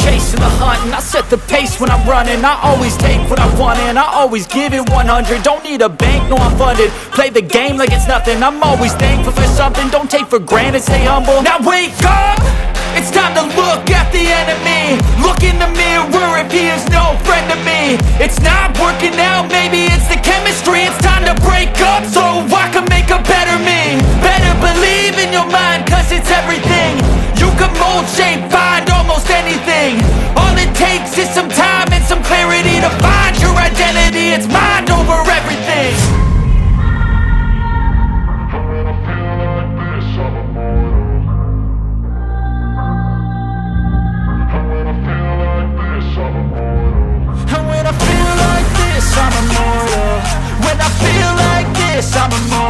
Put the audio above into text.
chasing the hunt, and I set the pace when I'm running. I always take what I want and I always give it 100. Don't need a bank, no I'm funded. Play the game like it's nothing. I'm always thankful for something. Don't take for granted, stay humble. Now wake up! It's time to look at the enemy. Look in the mirror if he is no friend to me. It's not working out, maybe it's the chemistry. It's time to break up so I can make a better me. Better believe in your mind, cause it's everything. You can mold, shape, find almost anything. All it takes is some time and some clarity to find your identity. It's mind over everything. And when I feel like this, I'm immortal. When I feel like this, I'm immortal.